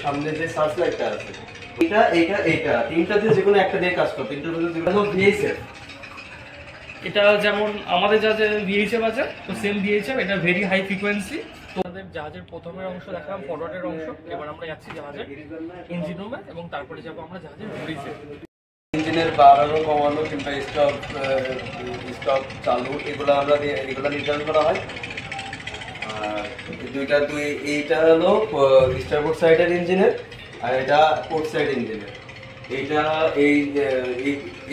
সামনে যে সার্চ লাইটটা আছে এটা এটা এটা তিনটাতে যে কোনো একটা দিয়ে কাজ করো, তিনটার মধ্যে যে কোনো ভিএইচএফ। এটা যেমন আমাদের যা যে ভিএইচএফ আছে, তো সেম ভিএইচএফ, এটা ভেরি হাই ফ্রিকোয়েন্সি। তো আমাদের জাহাজের প্রথমের অংশ দেখালাম, ফরওয়ার্ডের অংশ। এবার আমরা যাচ্ছি জাহাজের ইঞ্জিন রুমে এবং তারপরে যাবো আমরা জাহাজের ব্রিজে। ইঞ্জিনের বাড়ানো কমানো কিংবা স্টপ চালু এগুলো নির্ধারণ করা হয়। আর এইটা হলো স্টারবোর্ড সাইডের ইঞ্জিনের, আর এটা পোর্ট সাইড ইঞ্জিনের। এইটা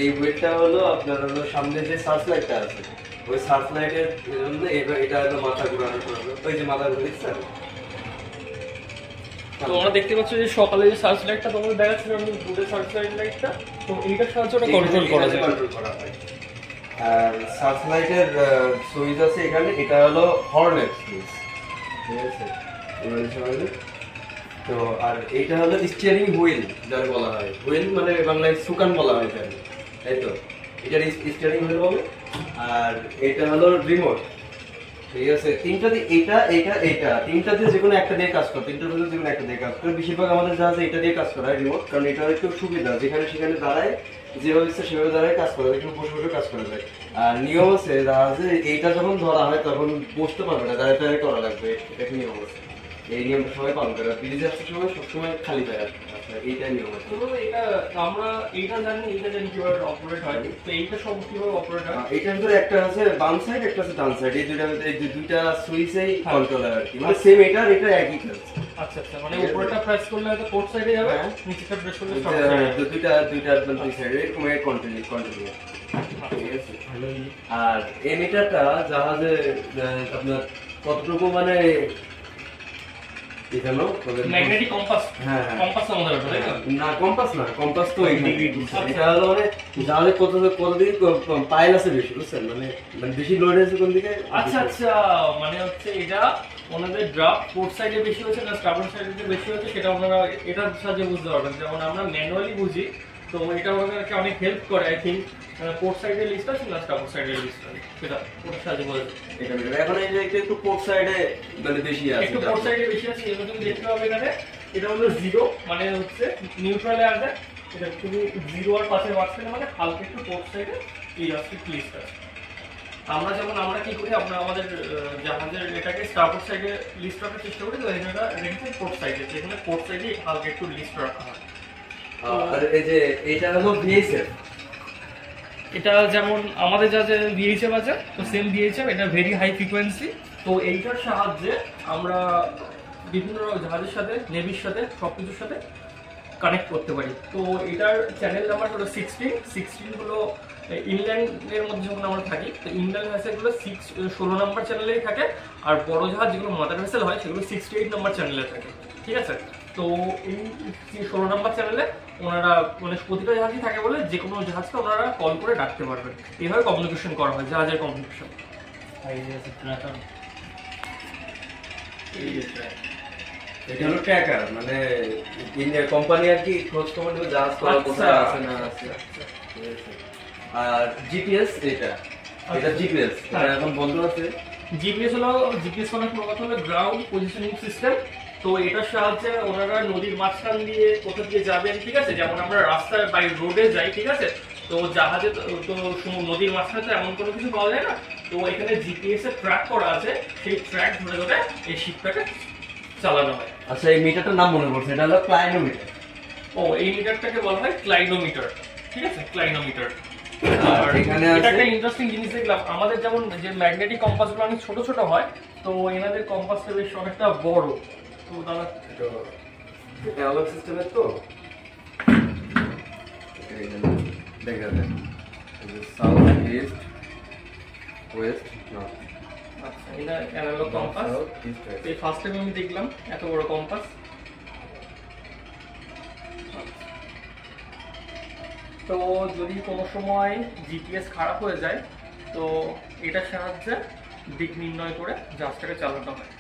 এই ওয়েটটা হলো আপনার হলো সামনে যে সার্চ লাইটটা আছে, ওই সার্চ লাইটের জন্য এটা হলো মাথা ঘুরানো করবে। ওই যে মাথা ঘুরেছে, তো আমরা দেখতে পাচ্ছি যে সকালে যে সার্চ লাইটটা তোমাদের দেখাচ্ছিল, দূরের সার্চ লাইটটা, তো এইটার সাহায্যে ওটা কন্ট্রোল করা যায়। আর সার্চ লাইটের সুইচ আছে এখানে, এটা হলো হর্নের সুইচ, ঠিক আছে। তো আর এটা হলো স্টিয়ারিং হুইল, যার বলা হয় হুইল মানে বাংলায় সুকান বলা হয় তাই, তাই তো। এটা স্টিয়ারিং হুইল বলে। আর এটা হলো রিমোট, ঠিক আছে। তিনটাতে এটা এটা এটা তিনটাতে যে কোনো একটা দিয়ে কাজ করে, তিনটার মধ্যে যে কোনো একটা দিয়ে কাজ করে। বেশিরভাগ আমাদের জাহাজে এটা দিয়ে কাজ করা হয় রিমোট, কারণ এটা একটু সুবিধা, যেখানে সেখানে দাঁড়ায় যেভাবে ইচ্ছা সেভাবে দাঁড়ায় কাজ করা যায়, একটু বসে বসে কাজ করা যায়। আর নিয়ম আছে জাহাজে এইটা যখন ধরা হয় তখন বসতে পারবে না, দাঁড়িয়ে দাঁড়িয়ে করা লাগবে, এটা একটা নিয়ম আছে। এই নিয়মটা সবাই পালন করে। ব্রিজে আসার সময় সবসময় খালি পায়ে আসবে, এইটাই নিয়ম আছে। তো এটা আমরা এইটা জানি কিভাবে অপারেট হয়, তো এইটা সব কিভাবে অপারেট হয়। এটার ভিতরে একটা আছে বাম সাইড, একটা আছে ডান সাইড, এই দুইটা সুইচেই কন্ট্রোলার আর কি, মানে সেম এটা একই কাজ। আচ্ছা আচ্ছা, মানে উপরটা প্রেস করলে হয়তো পোর্ট সাইডে যাবে, নিচেটা প্রেস করলে সব দুইটা দুই সাইডে এরকম কন্ট্রোল, ঠিক আছে। আর এই মিটারটা জাহাজে আপনার কতটুকু মানে ম্যাগনেটিক কম্পাস, কম্পাস আমাদের তাই না, কম্পাস না, কম্পাস তো এটা হলো মানে জাহাজে কতদিন পাইল আছে বেশি, বুঝছেন, মানে বেশি লোড আছে কোন দিকে। আচ্ছা আচ্ছা, মানে হচ্ছে এটা ওনাদের ড্রাফট পোর্ট সাইডে বেশি হচ্ছে না স্টার্বোর্ড সাইডে বেশি হচ্ছে, সেটা ওনারা এটার সাহায্যে বুঝতে পারবেন। যেমন আমরা ম্যানুয়ালি বুঝি, তো এটা ওনাদেরকে অনেক হেল্প করে। আই থিঙ্ক পোর্ট সাইডের লিস্ট আছে না স্টার্বোর্ড সাইডের লিস্ট আছে, সেটা ওটার সাহায্যে বোঝা যায়। এখন এই যে একটু পোর্ট সাইডে মানে বেশি আছে, একটু পোর্ট সাইডে বেশি আছে। এবার তুমি দেখতে পাবে এখানে এটা হলো 0, মানে হচ্ছে নিউট্রালে আসবে। এটা তুমি 0 আর 5 এর মাঝখানে, মানে হালকা একটু পোর্ট সাইডে এই ইলাস্টিক লিস্ট আছে। আমরা কি করি, আমরা আমাদের জাহাজের এটাকে স্টারবোর্ড সাইডে লিস্ট রাখার চেষ্টা করি, তো এটা রেখেছে পোর্ট সাইডে, যেখানে পোর্ট সাইডে হালকা একটু লিস্ট রাখা হয়। আর এই যে এটা হলো ভিএইচএফ। এটা যেমন আমাদের যা যে ভিএইচএফ আছে, তো সেম ভিএইচএফ, এটা ভেরি হাই ফ্রিকোয়েন্সি। তো এইটার সাহায্যে আমরা বিভিন্ন জাহাজের সাথে, নেভির সাথে, সবকিছুর সাথে কানেক্ট করতে পারি। তো এটার চ্যানেল নাম্বার হলো 16 হলো ইনল্যান্ডের মধ্যে যখন আমরা থাকি, তো ইনল্যান্ড ভেসেলগুলো 16 নম্বর চ্যানেলেই থাকে, আর বড় জাহাজ যেগুলো মাদার ভেসেল হয় সেগুলো 68 নম্বর চ্যানেলে থাকে, ঠিক আছে। তো এই 16 নম্বর চ্যানেলে ওনারা মানে প্রতিটা জাহাজই থাকে বলে যে কোনো জাহাজকে ওনারা কল করে ডাকতে পারবেন। এইভাবে কমিউনিকেশন করা হয়, জাহাজের কমিউনিকেশন। এটা হলো ট্র্যাকার, মানে কোম্পানি আর কি খোঁজ খবর নেবে জাহাজ কোথায় আছে না আছে। আর জিপিএস, এটা জিপিএস, এটা এখন বন্ধ আছে। জিপিএস মানে পুরো কথা হলো গ্রাউন্ড পজিশনিং সিস্টেম। তো এটার সাহায্যে ওনারা নদীর মাঝখান দিয়ে কোথা দিয়ে যাবেন, ঠিক আছে। যেমন আমরা রাস্তায় বাই রোডে যাই, ঠিক আছে, তো জাহাজে তো নদীর মাঝখানে তো এমন কোনো কিছু পাওয়া যায় না। তো এখানে জিপিএস এর ট্র্যাক করা আছে, সেই ট্র্যাক ধরে ধরে এই শিপটাকে চালানো হয়। আচ্ছা, এই মিটারটার নাম মনে পড়ছে, এটা হলো ক্লাইনোমিটার। ও, এই মিটারটাকে বলা হয় ক্লাইনোমিটার, ঠিক আছে, ক্লাইনোমিটার। আর এখানে এটা একটা ইন্টারেস্টিং জিনিস দেখলাম, আমাদের যেমন যে ম্যাগনেটিক কম্পাসগুলো অনেক ছোট ছোট হয়, তো এনাদের কম্পাসটা বেশ অনেকটা বড়। তো দাদা এটা অ্যানালগ সিস্টেমের, তো দেখা যায় সাউথ ইস্ট ওয়েস্ট নর্থ। আচ্ছা, এটা অ্যানালগ কম্পাস। এই ফার্স্ট টাইম আমি দেখলাম এত বড় কম্পাস। তো যদি কোনো সময় জিপিএস খারাপ হয়ে যায়, তো এটার সাহায্যে দিক নির্ণয় করে জাহাজটাকে চালানো হয়।